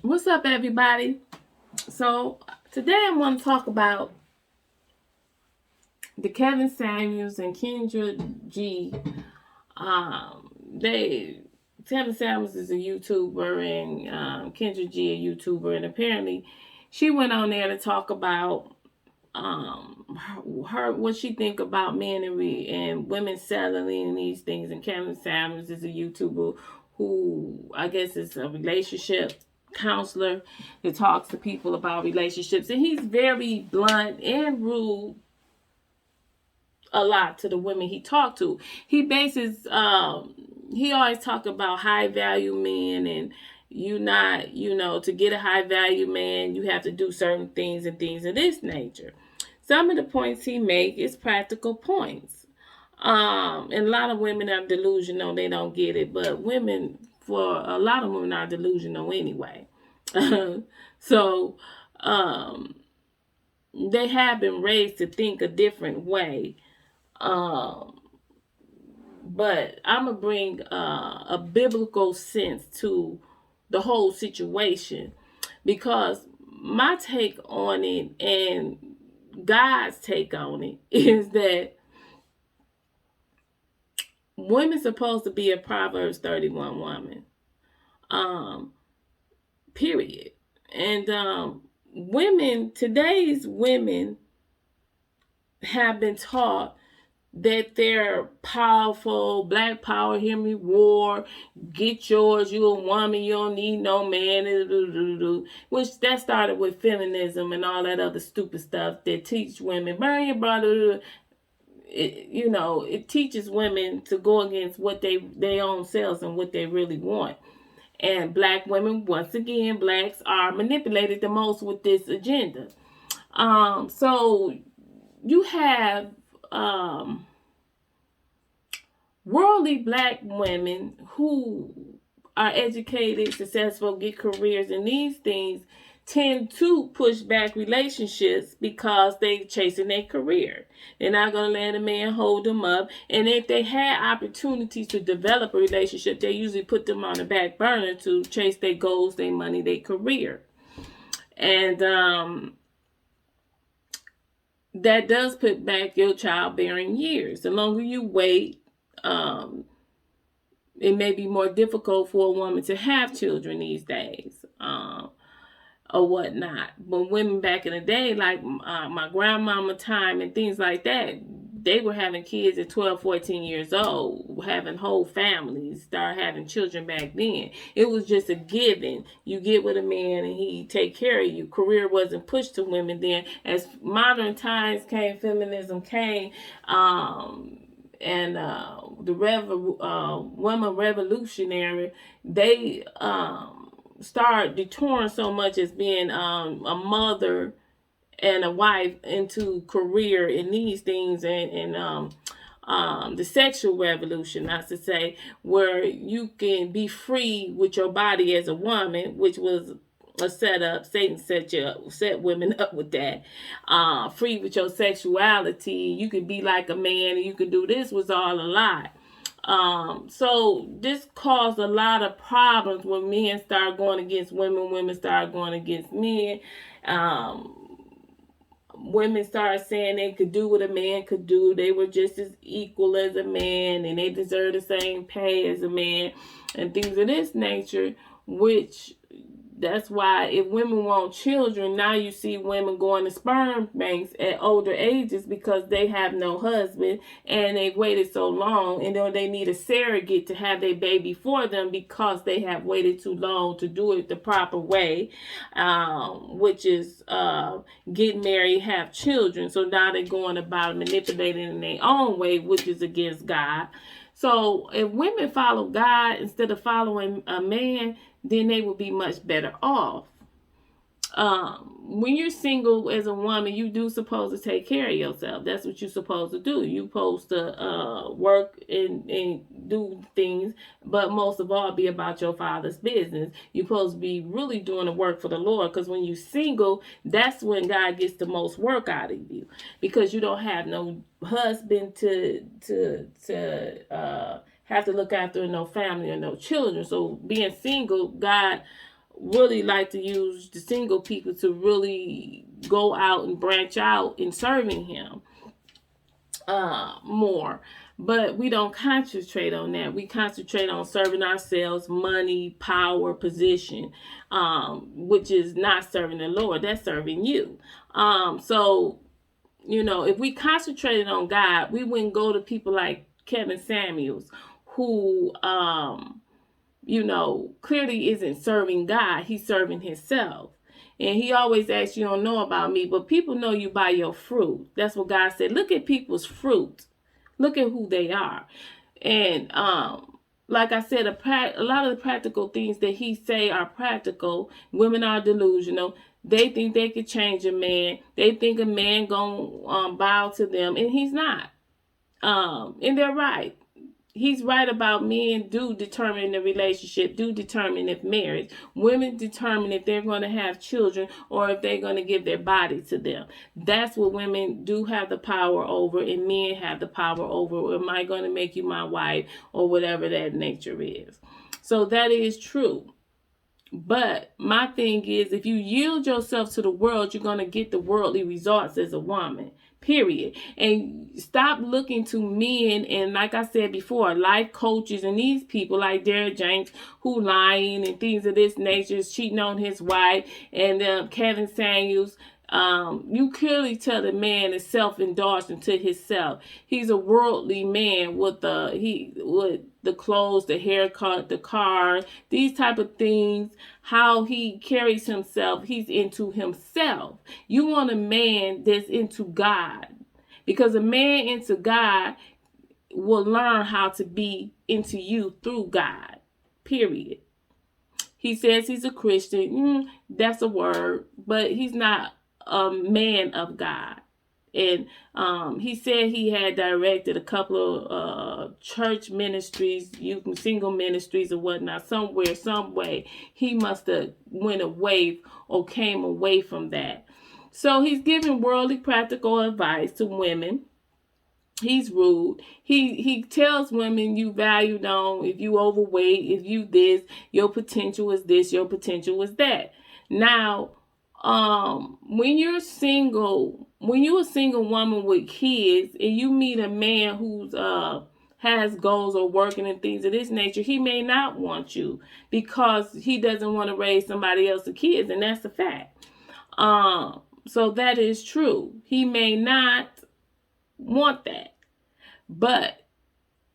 What's up, everybody? So, today I want to talk about the Kevin Samuels and Kendra G. They Kevin Samuels is a YouTuber and Kendra G a YouTuber, and apparently she went on there to talk about her what she think about men and women selling these things. And Kevin Samuels is a YouTuber who I guess is a relationship counselor that talks to people about relationships, and he's very blunt and rude a lot to the women he talked to. He bases he always talk about high value men, and you not, to get a high value man you have to do certain things and things of this nature. Some of the points he make is practical points. And a lot of women are delusional, they don't get it, but women, for a lot of women, are delusional anyway. So um they have been raised to think a different way. um but I'm gonna bring a biblical sense to the whole situation, because my take on it and God's take on it is that women's supposed to be a Proverbs 31 woman. Um, period. And today's women have been taught that they're powerful, black power, hear me war, get yours, you a woman, you don't need no man, which that started with feminism and all that other stupid stuff that teach women, burn your brother. It teaches women to go against what they own selves and what they really want. And black women, once again, blacks are manipulated the most with this agenda. So you have worldly black women who are educated, successful, get careers, and these things tend to push back relationships because they chasing their career. They're not going to let a man hold them up. And if they had opportunities to develop a relationship, they usually put them on the back burner to chase their goals, their money, their career. And that does put back your childbearing years. The longer you wait, it may be more difficult for a woman to have children these days, or whatnot. But women back in the day, like my grandmama time and things like that, they were having kids at 12, 14 years old, having whole families, start having children back then. It was just a given. You get with a man and he take care of you. Career wasn't pushed to women then. As modern times came, feminism came, and the women revolutionary, they start detouring so much as being a mother and a wife into career in these things, and the sexual revolution, not to say, where you can be free with your body as a woman, which was a setup. Satan set women up with that. Free with your sexuality, you could be like a man, and you could do this, was all a lie. So this caused a lot of problems when men start going against women, women start going against men. Um, Women started saying they could do what a man could do. They were just as equal as a man, and they deserve the same pay as a man, and things of this nature, which that's why if women want children, now you see women going to sperm banks at older ages because they have no husband and they've waited so long, and then they need a surrogate to have their baby for them because they have waited too long to do it the proper way, which is get married, have children. So now they're going about manipulating in their own way, which is against God. So if women follow God instead of following a man, then they will be much better off. When you're single as a woman, you do supposed to take care of yourself. That's what you're supposed to do. You're supposed to work and do things, but most of all, be about your father's business. You're supposed to be really doing the work for the Lord, because when you're single, that's when God gets the most work out of you, because you don't have no husband to have to look after, no family or no children. So being single, God really like to use the single people to really go out and branch out in serving him more. But we don't concentrate on that. We concentrate on serving ourselves, money, power, position, which is not serving the Lord. That's serving you. So, if we concentrated on God, we wouldn't go to people like Kevin Samuels, who, clearly isn't serving God. He's serving himself. And he always asks, you don't know about me, but people know you by your fruit. That's what God said. Look at people's fruit. Look at who they are. And like I said, a lot of the practical things that he say are practical. Women are delusional. They think they could change a man. They think a man gonna bow to them, and he's not. And they're right. He's right about men do determine the relationship, do determine if marriage. Women determine if they're going to have children or if they're going to give their body to them. That's what women do have the power over, and men have the power over. Am I going to make you my wife, or whatever that nature is? So that is true. But my thing is, if you yield yourself to the world, you're going to get the worldly results as a woman. Period. And stop looking to men and, like I said before, life coaches and these people like Derek James who lying and things of this nature, cheating on his wife, and Kevin Samuels. You clearly tell the man is self-indulgent to himself. He's a worldly man with the clothes, the haircut, the car, these type of things. How he carries himself, he's into himself. You want a man that's into God, because a man into God will learn how to be into you through God. Period. He says he's a Christian. That's a word, but he's not a man of God. And he said he had directed a couple of church ministries, youth and single ministries or whatnot, somewhere, some way. He must have went away or came away from that. So he's giving worldly practical advice to women. He's rude. He tells women you valued on, if you overweight, if you this, your potential is this, your potential is that. Now, when you're a single woman with kids and you meet a man who's has goals or working and things of this nature, he may not want you because he doesn't want to raise somebody else's kids, and that's a fact. So that is true. He may not want that. But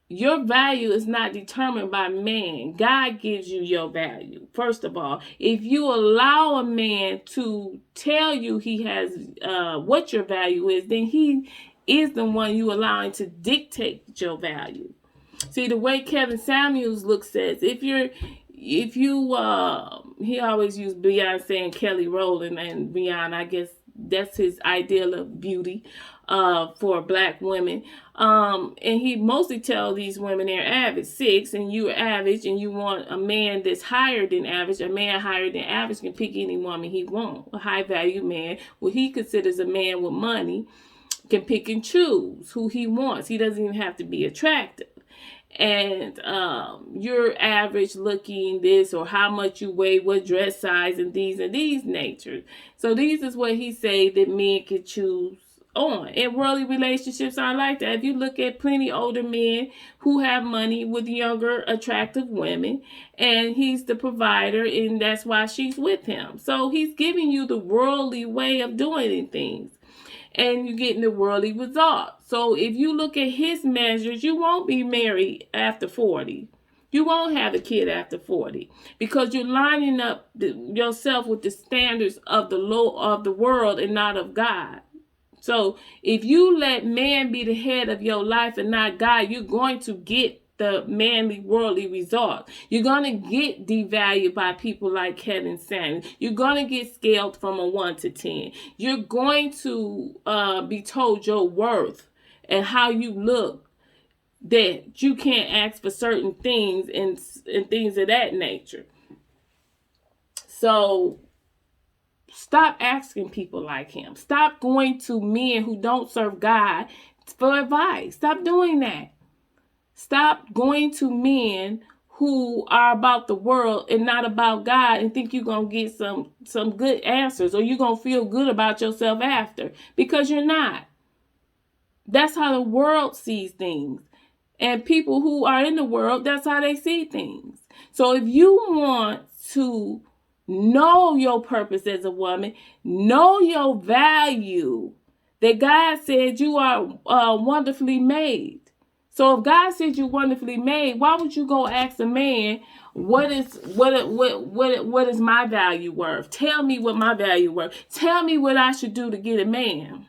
your value is not determined by man. God gives you your value. First of all, if you allow a man to tell you he has what your value is, then he is the one you allowing to dictate your value. See, the way Kevin Samuels looks at it, if you he always used Beyonce and Kelly Rowland, and Beyonce, I guess that's his ideal of beauty for black women. And he mostly tells these women they're average 6, and you're average, and you want a man that's higher than average. A man higher than average can pick any woman he wants. A high value man, what he considers a man with money, can pick and choose who he wants. He doesn't even have to be attractive. And you're average looking, this, or how much you weigh, what dress size, and these natures. So these is what he say that men can choose on. And worldly relationships are like that. If you look at plenty older men who have money with younger attractive women, and he's the provider, and that's why she's with him. So he's giving you the worldly way of doing things, and you're getting the worldly result. So if you look at his measures, you won't be married after 40. You won't have a kid after 40, because you're lining up yourself with the standards of the law of the world and not of God. So if you let man be the head of your life and not God, you're going to get the manly worldly result. You're going to get devalued by people like Kevin Samuels. You're going to get scaled from a 1 to 10. You're going to be told your worth and how you look, that you can't ask for certain things and things of that nature. So stop asking people like him. Stop going to men who don't serve God for advice. Stop doing that. Stop going to men who are about the world and not about God, and think you're going to get some good answers, or you're going to feel good about yourself after, because you're not. That's how the world sees things. And people who are in the world, that's how they see things. So if you want to know your purpose as a woman, know your value, that God said you are wonderfully made. So if God said you're wonderfully made, why would you go ask a man, what is my value worth? Tell me what my value worth. Tell me what I should do to get a man.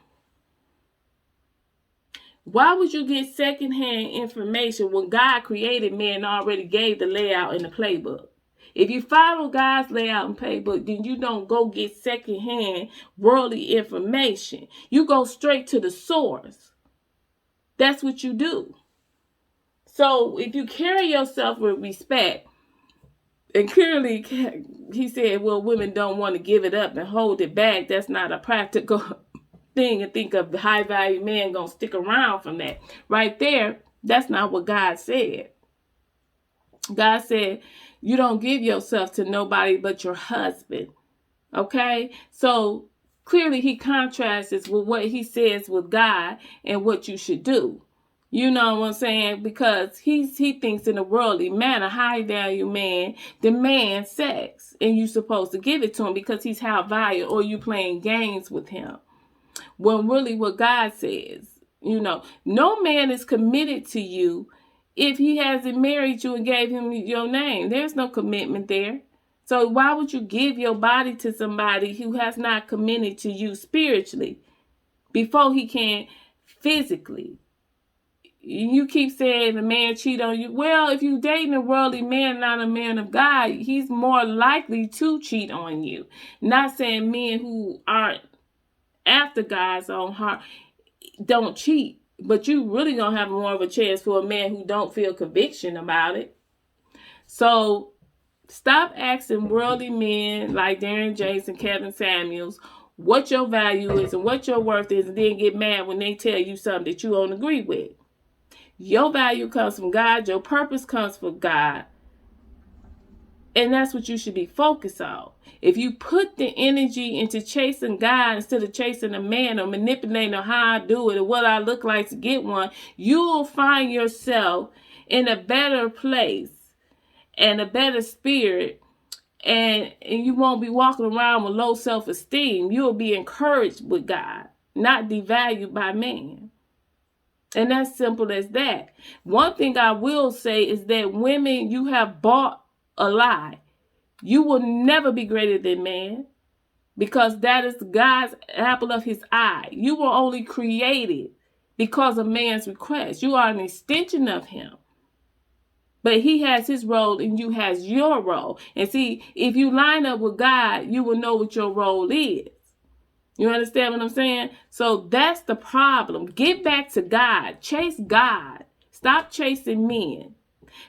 Why would you get secondhand information when God created man and already gave the layout in the playbook? If you follow God's layout and playbook, then you don't go get secondhand worldly information. You go straight to the source. That's what you do. So if you carry yourself with respect, and clearly he said, well, women don't want to give it up and hold it back. That's not a practical thing, and think of the high value man gonna stick around from that. Right there, that's not what God said. God said, you don't give yourself to nobody but your husband. Okay? So clearly he contrasts with what he says with God and what you should do. You know what I'm saying? Because he thinks in a worldly man, a high value man, demands sex, and you're supposed to give it to him because he's high value, or you playing games with him. When really what God says, no man is committed to you if he hasn't married you and gave him your name. There's no commitment there. So why would you give your body to somebody who has not committed to you spiritually before he can physically? You keep saying a man cheat on you. Well, if you're dating a worldly man, not a man of God, he's more likely to cheat on you. Not saying men who aren't after God's own heart don't cheat, but you really gonna have more of a chance for a man who don't feel conviction about it. So stop asking worldly men like Darren James and Kevin Samuels what your value is and what your worth is, and then get mad when they tell you something that you don't agree with. Your value comes from God. Your purpose comes from God. And that's what you should be focused on. If you put the energy into chasing God instead of chasing a man, or manipulating on how I do it or what I look like to get one, you will find yourself in a better place and a better spirit, and you won't be walking around with low self-esteem. You'll be encouraged with God, not devalued by man. And that's simple as that. One thing I will say is that women, you have bought a lie. You will never be greater than man, because that is God's apple of his eye. You were only created because of man's request. You are an extension of him. But he has his role and you has your role. And see, if you line up with God, you will know what your role is. You understand what I'm saying? So that's the problem. Get back to God. Chase God. Stop chasing men.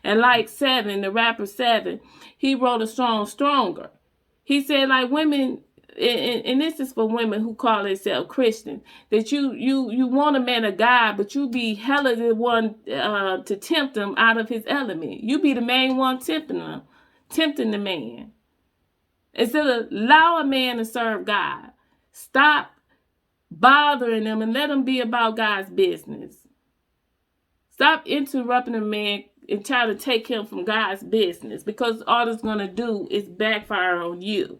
And like Seven, the rapper Seven, he wrote a song, Stronger. He said, like, women, and this is for women who call themselves Christians, that you want a man of God, but you be hella the one to tempt him out of his element. You be the main one tempting the man. Instead of allow a man to serve God, stop bothering them and let them be about God's business. Stop interrupting a man and try to take him from God's business, because all it's going to do is backfire on you.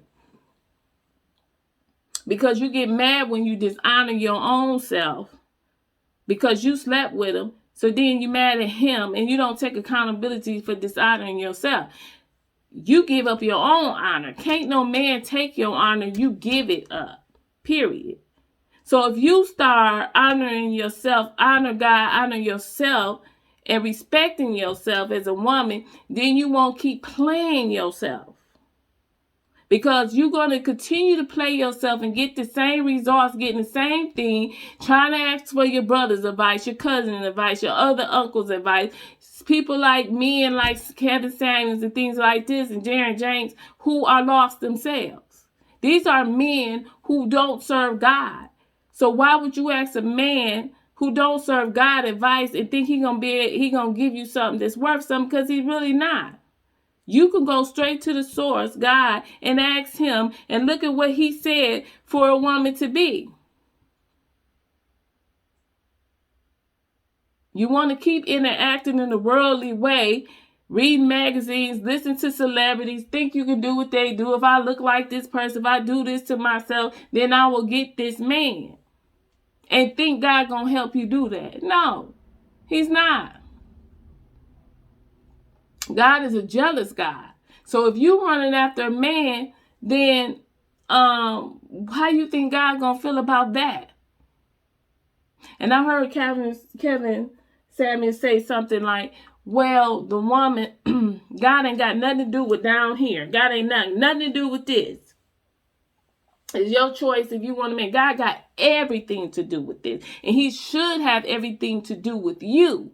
Because you get mad when you dishonor your own self because you slept with him. So then you're mad at him and you don't take accountability for dishonoring yourself. You give up your own honor. Can't no man take your honor. You give it up. Period. So if you start honoring yourself, honor God, honor yourself, and respecting yourself as a woman, then you won't keep playing yourself. Because you're going to continue to play yourself and get the same results, getting the same thing, trying to ask for your brother's advice, your cousin's advice, your other uncle's advice. People like me and like Kevin Samuels and things like this and Darren James who are lost themselves. These are men who don't serve God. So why would you ask a man who don't serve God advice and think he gonna give you something that's worth something, because he's really not? You can go straight to the source, God, and ask him and look at what he said for a woman to be. You want to keep interacting in a worldly way, read magazines, listen to celebrities, think you can do what they do. If I look like this person, if I do this to myself, then I will get this man. And think God gonna help you do that. No, he's not. God is a jealous God. So if you running after a man, then how you think God gonna feel about that? And I heard Kevin Samuel say something like, well, the woman, God ain't got nothing to do with down here. God ain't nothing to do with this. It's your choice if you want to make. God got everything to do with this. And he should have everything to do with you.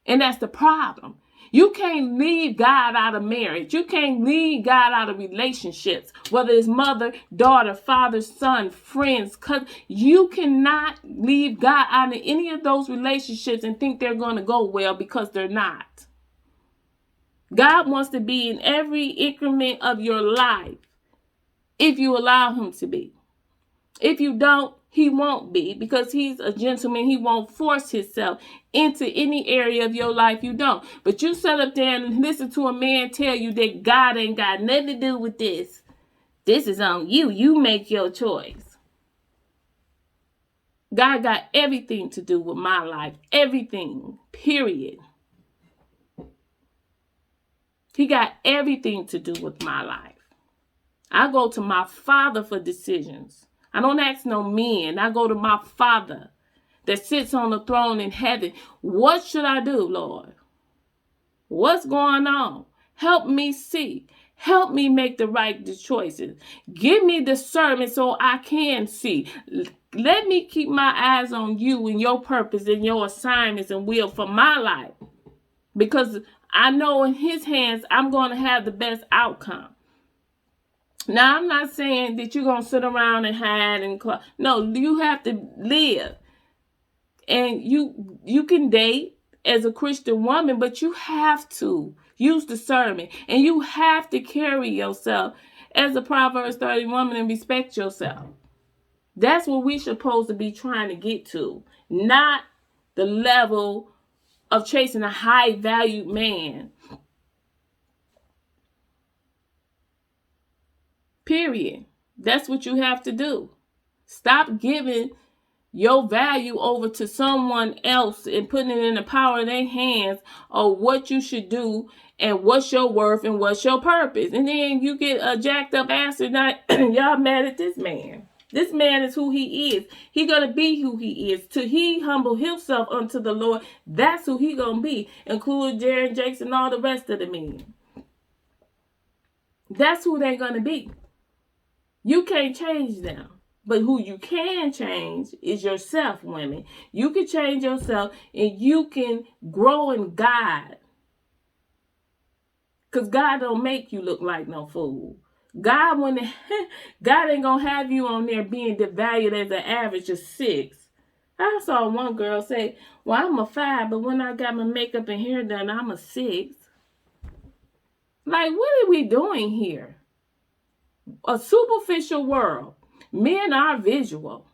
And that's the problem. You can't leave God out of marriage. You can't leave God out of relationships, whether it's mother, daughter, father, son, friends, cousin. You cannot leave God out of any of those relationships and think they're going to go well, because they're not. God wants to be in every increment of your life if you allow him to be. If you don't, he won't be, because he's a gentleman. He won't force himself into any area of your life you don't. But you sit up there and listen to a man tell you that God ain't got nothing to do with this. This is on you. You make your choice. God got everything to do with my life. Everything. Period. He got everything to do with my life. I go to my Father for decisions. I don't ask no men. I go to my Father that sits on the throne in heaven. What should I do, Lord? What's going on? Help me see. Help me make the right choices. Give me discernment so I can see. Let me keep my eyes on you and your purpose and your assignments and will for my life. Because I know in his hands I'm going to have the best outcome. Now, I'm not saying that you're going to sit around and hide and cry. No, you have to live. And you can date as a Christian woman, but you have to use discernment. And you have to carry yourself as a Proverbs 30 woman and respect yourself. That's what we're supposed to be trying to get to. Not the level of chasing a high-valued man. Period. That's what you have to do. Stop giving your value over to someone else and putting it in the power of their hands of what you should do and what's your worth and what's your purpose. And then you get a jacked up ass and y'all mad at this man. This man is who he is. He gonna be who he is. Till he humble himself unto the Lord, that's who he gonna be, including Jared Jakes and all the rest of the men. That's who they're gonna be. You can't change them. But who you can change is yourself, women. You can change yourself and you can grow in God. Because God don't make you look like no fool. God ain't going to have you on there being devalued as an average of 6. I saw one girl say, well, I'm a 5, but when I got my makeup and hair done, I'm a 6. Like, what are we doing here? A superficial world. Men are visual.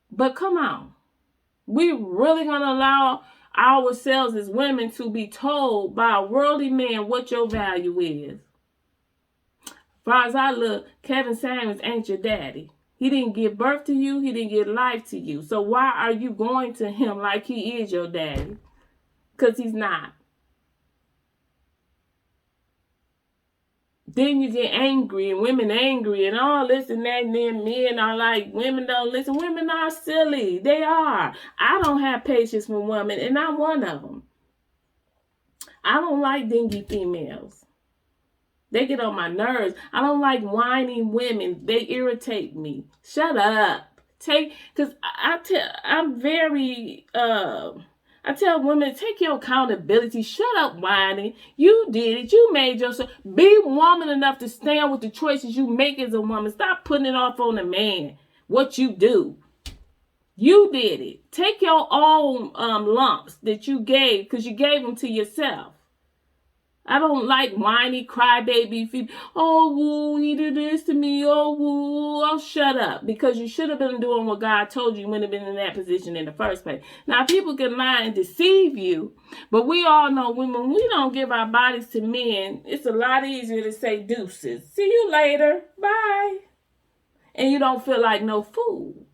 But come on. We really going to allow ourselves as women to be told by a worldly man what your value is? As far as I look, Kevin Samuels ain't your daddy. He didn't give birth to you. He didn't give life to you. So why are you going to him like he is your daddy? Because he's not. Then you get angry and women angry and all this and that, and then men are like, women don't listen. Women are silly. They are. I don't have patience for women, and I'm one of them. I don't like dingy females. They get on my nerves. I don't like whining women. They irritate me. Shut up. Because I tell women, take your accountability. Shut up whining. You did it. You made yourself. Be woman enough to stand with the choices you make as a woman. Stop putting it off on the man. What you do. You did it. Take your own lumps that you gave, because you gave them to yourself. I don't like whiny crybaby. Oh, woo, he did this to me. Oh, woo. Oh, shut up. Because you should have been doing what God told you. You wouldn't have been in that position in the first place. Now, people can lie and deceive you. But we all know when we don't give our bodies to men, it's a lot easier to say deuces. See you later. Bye. And you don't feel like no fool.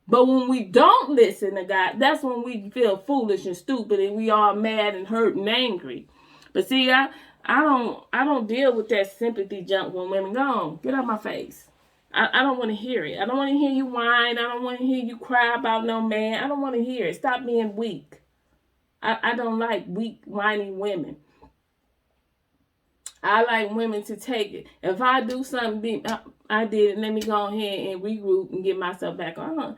But when we don't listen to God, that's when we feel foolish and stupid and we all mad and hurt and angry. But see, I don't deal with that sympathy junk when women go on. Get out my face. I don't want to hear it. I don't want to hear you whine. I don't want to hear you cry about no man. I don't want to hear it. Stop being weak. I don't like weak, whiny women. I like women to take it. If I do something, I did it. Let me go ahead and regroup and get myself back on.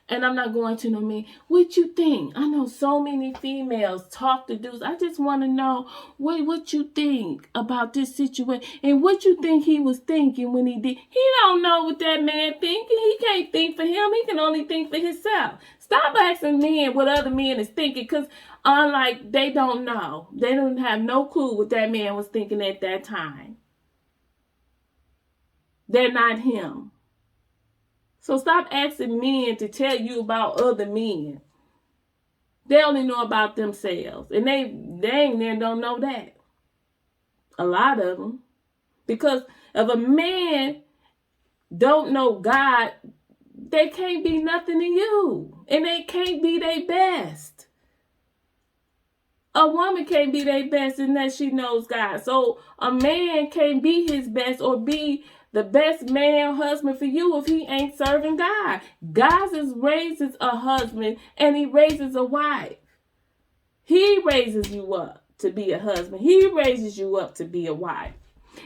And I'm not going to no man. What you think? I know so many females talk to dudes. I just want to know what you think about this situation and what you think he was thinking when he did. He don't know what that man thinking. He can't think for him. He can only think for himself. Stop asking men what other men is thinking, because unlike they don't know. They don't have no clue what that man was thinking at that time. They're not him. So stop asking men to tell you about other men. They only know about themselves. And they ain't there, don't know that. A lot of them. Because if a man don't know God, they can't be nothing to you. And they can't be their best. A woman can't be their best unless she knows God. So a man can't be his best or be the best man, husband for you if he ain't serving God. God raises a husband and he raises a wife. He raises you up to be a husband. He raises you up to be a wife.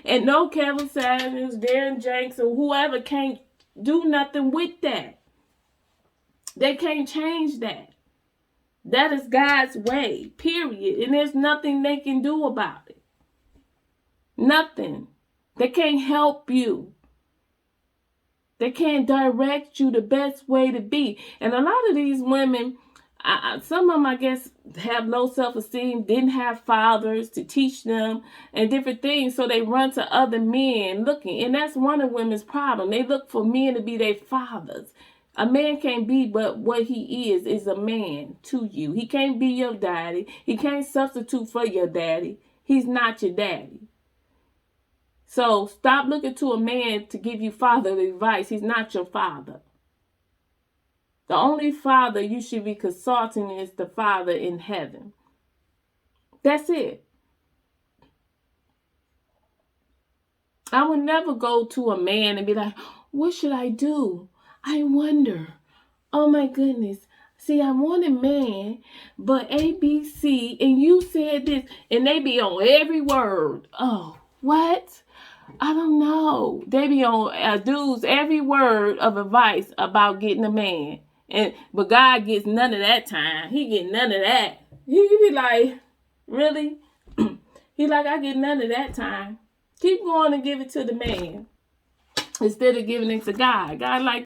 And no Kevin Samuels, Darren Jenks, or whoever can't do nothing with that. They can't change that. That is God's way, period. And there's nothing they can do about it. Nothing. They can't help you. They can't direct you the best way to be. And a lot of these women, some of them, I guess, have low self-esteem, didn't have fathers to teach them and different things. So they run to other men looking. And that's one of women's problems. They look for men to be their fathers. A man can't be but what he is a man to you. He can't be your daddy. He can't substitute for your daddy. He's not your daddy. So stop looking to a man to give you fatherly advice. He's not your father. The only father you should be consulting is the Father in heaven. That's it. I would never go to a man and be like, what should I do? I wonder. Oh my goodness. See, I want a man, but A, B, C, and you said this, and they be on every word. Oh, what? I don't know. They be on dudes every word of advice about getting a man. But God gets none of that time. He get none of that. He be like, really? He like, I get none of that time. Keep going and give it to the man instead of giving it to God. God like,